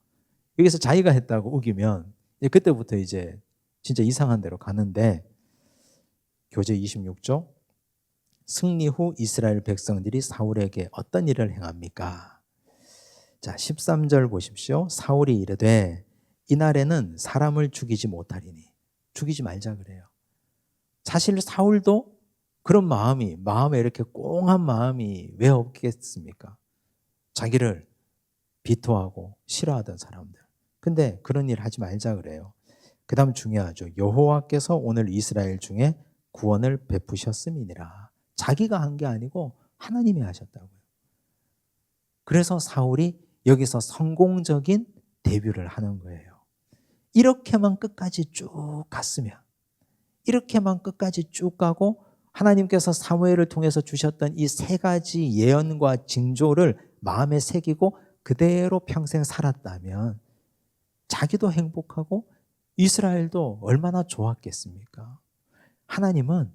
여기서 자기가 했다고 우기면 그때부터 이제 진짜 이상한 데로 가는데 교재 26쪽 승리 후 이스라엘 백성들이 사울에게 어떤 일을 행합니까? 자, 13절 보십시오. 사울이 이르되 이날에는 사람을 죽이지 못하리니. 죽이지 말자 그래요. 사실 사울도 그런 마음에 이렇게 꽁한 마음이 왜 없겠습니까? 자기를 비토하고 싫어하던 사람들. 근데 그런 일 하지 말자 그래요. 그 다음 중요하죠. 여호와께서 오늘 이스라엘 중에 구원을 베푸셨음이니라. 자기가 한 게 아니고 하나님이 하셨다고요. 그래서 사울이 여기서 성공적인 데뷔를 하는 거예요. 이렇게만 끝까지 쭉 갔으면, 이렇게만 끝까지 쭉 가고 하나님께서 사무엘을 통해서 주셨던 이 세 가지 예언과 징조를 마음에 새기고 그대로 평생 살았다면 자기도 행복하고 이스라엘도 얼마나 좋았겠습니까? 하나님은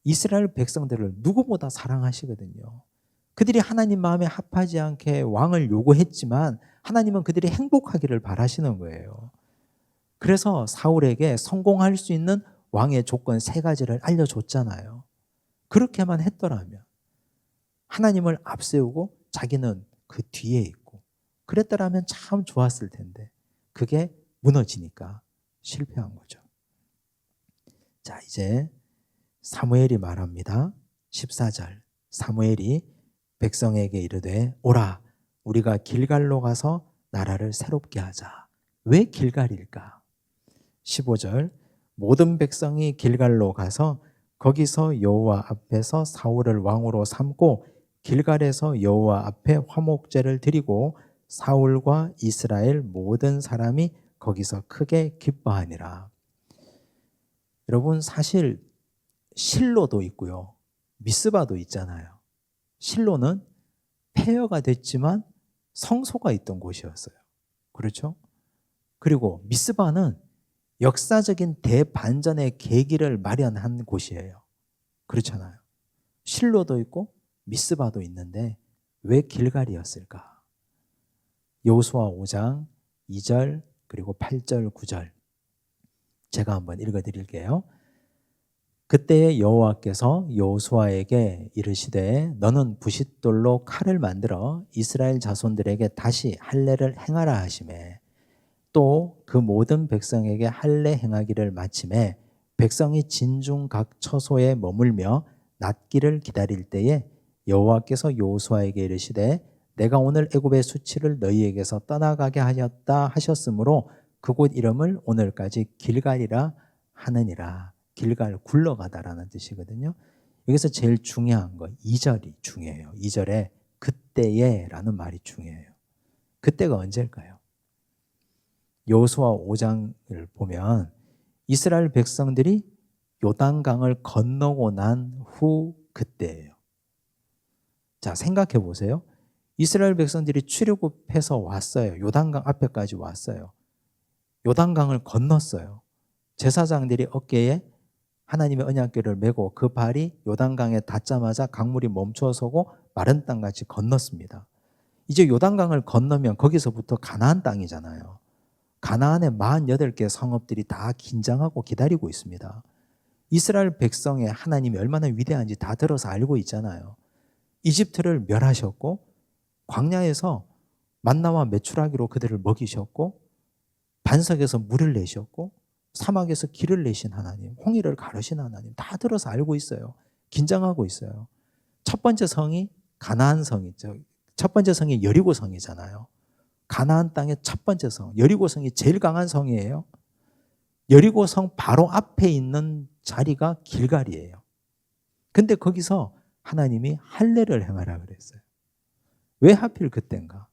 이스라엘 백성들을 누구보다 사랑하시거든요. 그들이 하나님 마음에 합하지 않게 왕을 요구했지만 하나님은 그들이 행복하기를 바라시는 거예요. 그래서 사울에게 성공할 수 있는 왕의 조건 세 가지를 알려줬잖아요. 그렇게만 했더라면 하나님을 앞세우고 자기는 그 뒤에 있고 그랬더라면 참 좋았을 텐데 그게 무너지니까 실패한 거죠. 자, 이제 사무엘이 말합니다. 14절 사무엘이 백성에게 이르되 오라 우리가 길갈로 가서 나라를 새롭게 하자. 왜 길갈일까? 15절 모든 백성이 길갈로 가서 거기서 여호와 앞에서 사울을 왕으로 삼고 길갈에서 여호와 앞에 화목제를 드리고 사울과 이스라엘 모든 사람이 거기서 크게 기뻐하니라. 여러분 사실 실로도 있고요. 미스바도 있잖아요. 실로는 폐허가 됐지만 성소가 있던 곳이었어요. 그렇죠? 그리고 미스바는 역사적인 대반전의 계기를 마련한 곳이에요. 그렇잖아요. 실로도 있고 미스바도 있는데 왜 길갈이었을까? 여호수아 5장 2절 그리고 8절 9절 제가 한번 읽어드릴게요. 그때에 여호와께서 여호수아에게 이르시되 너는 부싯돌로 칼을 만들어 이스라엘 자손들에게 다시 할례를 행하라 하시매 또 그 모든 백성에게 할례 행하기를 마치매 백성이 진중 각 처소에 머물며 낫기를 기다릴 때에 여호와께서 여호수아에게 이르시되 내가 오늘 애굽의 수치를 너희에게서 떠나가게 하였다 하셨으므로 그곳 이름을 오늘까지 길갈이라 하느니라. 길갈 굴러가다라는 뜻이거든요. 여기서 제일 중요한 거 2절이 중요해요. 2절에 그때에 라는 말이 중요해요. 그때가 언제일까요? 여호수아 5장을 보면 이스라엘 백성들이 요단강을 건너고 난 후 그때예요. 자, 생각해 보세요. 이스라엘 백성들이 출애굽해서 왔어요. 요단강 앞에까지 왔어요. 요단강을 건넜어요. 제사장들이 어깨에 하나님의 언약궤를 메고 그 발이 요단강에 닿자마자 강물이 멈춰서고 마른 땅같이 건넜습니다. 이제 요단강을 건너면 거기서부터 가나안 땅이잖아요. 가나안의 48개 성읍들이 다 긴장하고 기다리고 있습니다. 이스라엘 백성의 하나님이 얼마나 위대한지 다 들어서 알고 있잖아요. 이집트를 멸하셨고 광야에서 만나와 메추라기로 그들을 먹이셨고 반석에서 물을 내셨고 사막에서 길을 내신 하나님, 홍해를 가르신 하나님 다 들어서 알고 있어요. 긴장하고 있어요. 첫 번째 성이 가나안 성이죠. 첫 번째 성이 여리고 성이잖아요. 가나안 땅의 첫 번째 성, 여리고 성이 제일 강한 성이에요. 여리고 성 바로 앞에 있는 자리가 길갈이에요. 근데 거기서 하나님이 할례를 행하라 그랬어요. 왜 하필 그때인가?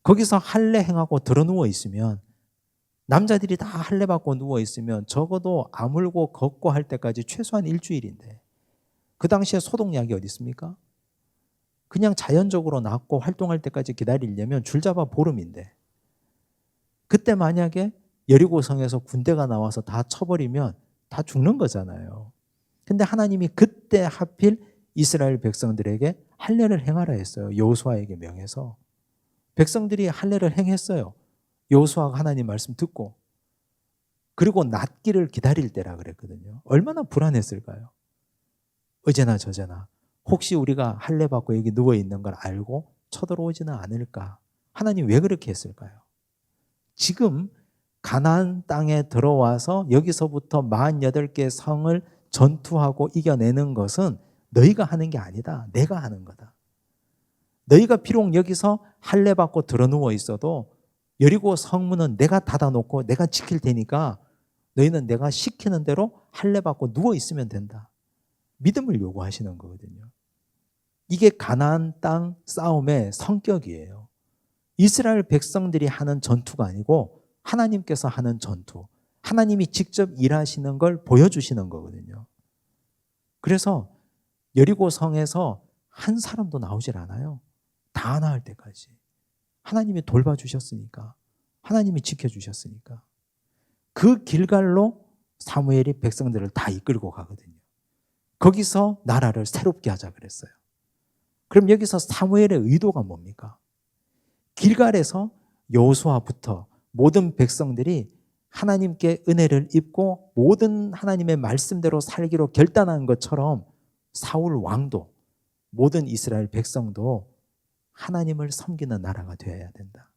거기서 할례 행하고 드러누워 있으면 남자들이 다 할례 받고 누워 있으면 적어도 아물고 걷고 할 때까지 최소한 일주일인데 그 당시에 소독약이 어디 있습니까? 그냥 자연적으로 낫고 활동할 때까지 기다리려면 줄잡아 보름인데 그때 만약에 여리고성에서 군대가 나와서 다 쳐버리면 다 죽는 거잖아요. 근데 하나님이 그때 하필 이스라엘 백성들에게 할례를 행하라 했어요. 여호수아에게 명해서. 백성들이 할례를 행했어요. 여호수아가 하나님 말씀 듣고 그리고 낫기를 기다릴 때라 그랬거든요. 얼마나 불안했을까요? 어제나 저제나 혹시 우리가 할례 받고 여기 누워 있는 걸 알고 쳐들어오지는 않을까? 하나님 왜 그렇게 했을까요? 지금 가나안 땅에 들어와서 여기서부터 48개 성을 전투하고 이겨내는 것은 너희가 하는 게 아니다. 내가 하는 거다. 너희가 비록 여기서 할례 받고 들어누워 있어도 여리고 성문은 내가 닫아놓고 내가 지킬 테니까 너희는 내가 시키는 대로 할례 받고 누워 있으면 된다. 믿음을 요구하시는 거거든요. 이게 가나안 땅 싸움의 성격이에요. 이스라엘 백성들이 하는 전투가 아니고 하나님께서 하는 전투, 하나님이 직접 일하시는 걸 보여주시는 거거든요. 그래서 여리고 성에서 한 사람도 나오질 않아요. 다 나을 때까지. 하나님이 돌봐주셨으니까, 하나님이 지켜주셨으니까. 그 길갈로 사무엘이 백성들을 다 이끌고 가거든요. 거기서 나라를 새롭게 하자 그랬어요. 그럼 여기서 사무엘의 의도가 뭡니까? 길갈에서 여호수아부터 모든 백성들이 하나님께 은혜를 입고 모든 하나님의 말씀대로 살기로 결단한 것처럼 사울 왕도 모든 이스라엘 백성도 하나님을 섬기는 나라가 되어야 된다.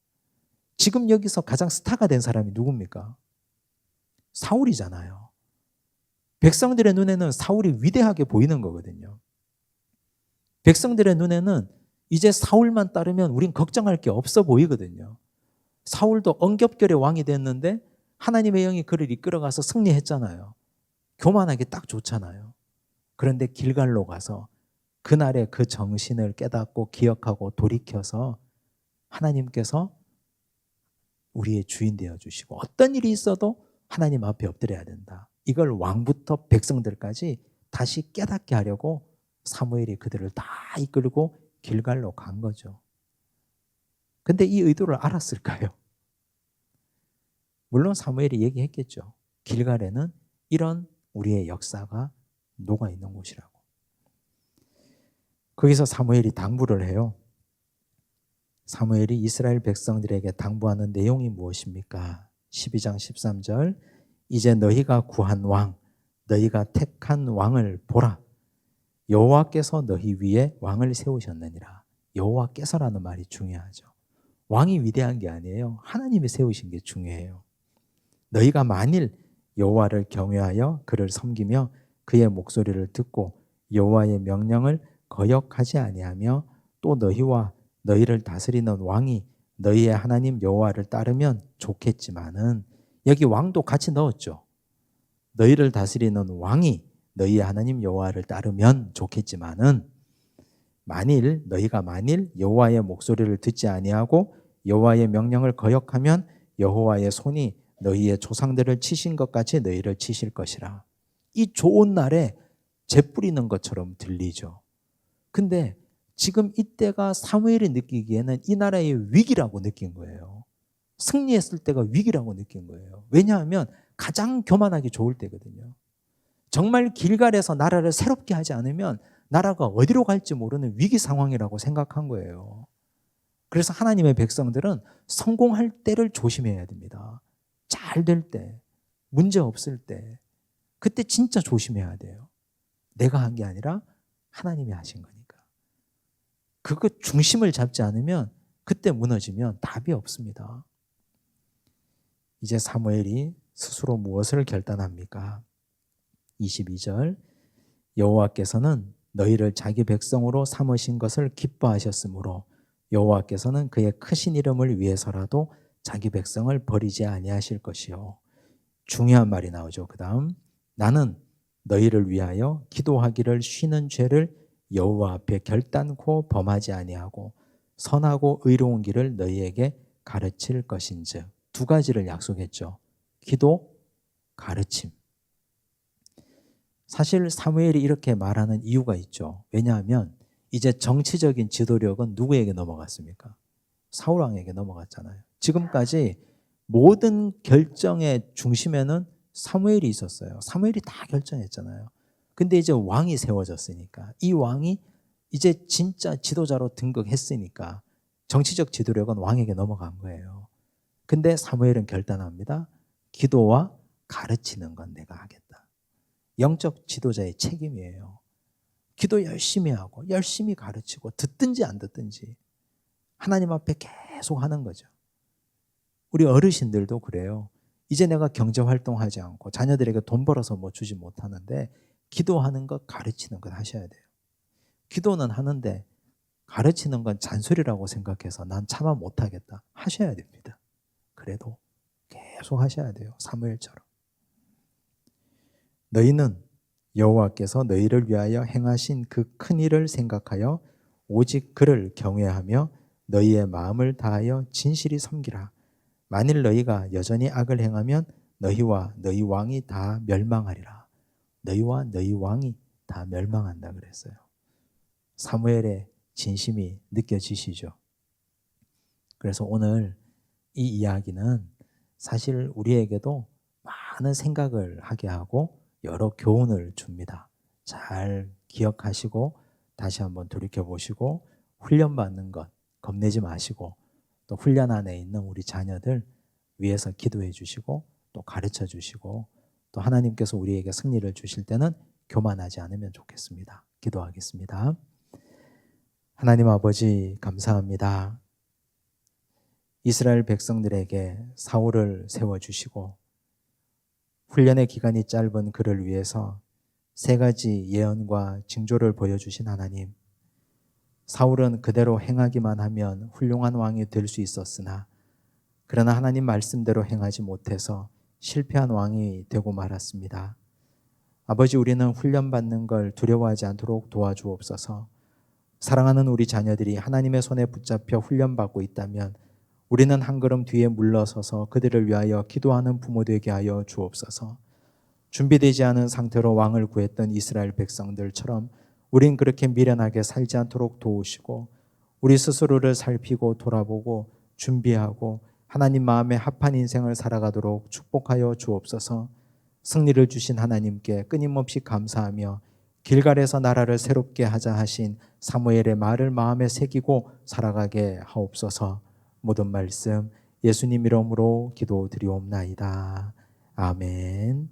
지금 여기서 가장 스타가 된 사람이 누굽니까? 사울이잖아요. 백성들의 눈에는 사울이 위대하게 보이는 거거든요. 백성들의 눈에는 이제 사울만 따르면 우린 걱정할 게 없어 보이거든요. 사울도 엉겹결의 왕이 됐는데 하나님의 영이 그를 이끌어가서 승리했잖아요. 교만하기 딱 좋잖아요. 그런데 길갈로 가서 그날의 그 정신을 깨닫고 기억하고 돌이켜서 하나님께서 우리의 주인 되어주시고 어떤 일이 있어도 하나님 앞에 엎드려야 된다. 이걸 왕부터 백성들까지 다시 깨닫게 하려고 사무엘이 그들을 다 이끌고 길갈로 간 거죠. 근데 이 의도를 알았을까요? 물론 사무엘이 얘기했겠죠. 길갈에는 이런 우리의 역사가 녹아 있는 곳이라고. 거기서 사무엘이 당부를 해요. 사무엘이 이스라엘 백성들에게 당부하는 내용이 무엇입니까? 12장 13절 이제 너희가 구한 왕, 너희가 택한 왕을 보라. 여호와께서 너희 위에 왕을 세우셨느니라. 여호와께서라는 말이 중요하죠. 왕이 위대한 게 아니에요. 하나님이 세우신 게 중요해요. 너희가 만일 여호와를 경외하여 그를 섬기며 그의 목소리를 듣고 여호와의 명령을 거역하지 아니하며 또 너희와 너희를 다스리는 왕이 너희의 하나님 여호와를 따르면 좋겠지만은 여기 왕도 같이 넣었죠. 너희를 다스리는 왕이 너희의 하나님 여호와를 따르면 좋겠지만은 너희가 만일 여호와의 목소리를 듣지 아니하고 여호와의 명령을 거역하면 여호와의 손이 너희의 조상들을 치신 것 같이 너희를 치실 것이라. 이 좋은 날에 재 뿌리는 것처럼 들리죠. 근데 지금 이때가 사무엘이 느끼기에는 이 나라의 위기라고 느낀 거예요. 승리했을 때가 위기라고 느낀 거예요. 왜냐하면 가장 교만하기 좋을 때거든요. 정말 길갈에서 나라를 새롭게 하지 않으면 나라가 어디로 갈지 모르는 위기 상황이라고 생각한 거예요. 그래서 하나님의 백성들은 성공할 때를 조심해야 됩니다. 잘 될 때, 문제 없을 때, 그때 진짜 조심해야 돼요. 내가 한 게 아니라 하나님이 하신 거니까. 그거 중심을 잡지 않으면 그때 무너지면 답이 없습니다. 이제 사무엘이 스스로 무엇을 결단합니까? 22절 여호와께서는 너희를 자기 백성으로 삼으신 것을 기뻐하셨으므로 여호와께서는 그의 크신 이름을 위해서라도 자기 백성을 버리지 아니하실 것이요. 중요한 말이 나오죠. 그 다음 나는 너희를 위하여 기도하기를 쉬는 죄를 여호와 앞에 결단코 범하지 아니하고 선하고 의로운 길을 너희에게 가르칠 것인즉. 두 가지를 약속했죠. 기도, 가르침. 사실 사무엘이 이렇게 말하는 이유가 있죠. 왜냐하면 이제 정치적인 지도력은 누구에게 넘어갔습니까? 사울 왕에게 넘어갔잖아요. 지금까지 모든 결정의 중심에는 사무엘이 있었어요. 사무엘이 다 결정했잖아요. 근데 이제 왕이 세워졌으니까 이 왕이 이제 진짜 지도자로 등극했으니까 정치적 지도력은 왕에게 넘어간 거예요. 근데 사무엘은 결단합니다. 기도와 가르치는 건 내가 하겠다. 영적 지도자의 책임이에요. 기도 열심히 하고 열심히 가르치고 듣든지 안 듣든지 하나님 앞에 계속 하는 거죠. 우리 어르신들도 그래요. 이제 내가 경제활동하지 않고 자녀들에게 돈 벌어서 뭐 주지 못하는데 기도하는 것, 가르치는 것 하셔야 돼요. 기도는 하는데 가르치는 건 잔소리라고 생각해서 난 차마 못하겠다 하셔야 됩니다. 그래도 계속 하셔야 돼요. 사무엘처럼. 너희는 여호와께서 너희를 위하여 행하신 그 큰 일을 생각하여 오직 그를 경외하며 너희의 마음을 다하여 진실이 섬기라. 만일 너희가 여전히 악을 행하면 너희와 너희 왕이 다 멸망하리라. 너희와 너희 왕이 다 멸망한다 그랬어요. 사무엘의 진심이 느껴지시죠? 그래서 오늘 이 이야기는 사실 우리에게도 많은 생각을 하게 하고 여러 교훈을 줍니다. 잘 기억하시고 다시 한번 돌이켜보시고 훈련받는 것 겁내지 마시고 또 훈련 안에 있는 우리 자녀들 위해서 기도해 주시고 또 가르쳐 주시고 또 하나님께서 우리에게 승리를 주실 때는 교만하지 않으면 좋겠습니다. 기도하겠습니다. 하나님 아버지 감사합니다. 이스라엘 백성들에게 사울을 세워주시고 훈련의 기간이 짧은 그를 위해서 3가지 예언과 징조를 보여주신 하나님. 사울은 그대로 행하기만 하면 훌륭한 왕이 될 수 있었으나 그러나 하나님 말씀대로 행하지 못해서 실패한 왕이 되고 말았습니다. 아버지, 우리는 훈련받는 걸 두려워하지 않도록 도와주옵소서. 사랑하는 우리 자녀들이 하나님의 손에 붙잡혀 훈련받고 있다면 우리는 한 걸음 뒤에 물러서서 그들을 위하여 기도하는 부모 되게 하여 주옵소서. 준비되지 않은 상태로 왕을 구했던 이스라엘 백성들처럼 우린 그렇게 미련하게 살지 않도록 도우시고 우리 스스로를 살피고 돌아보고 준비하고 하나님 마음에 합한 인생을 살아가도록 축복하여 주옵소서. 승리를 주신 하나님께 끊임없이 감사하며 길갈에서 나라를 새롭게 하자 하신 사무엘의 말을 마음에 새기고 살아가게 하옵소서. 모든 말씀 예수님 이름으로 기도드리옵나이다. 아멘.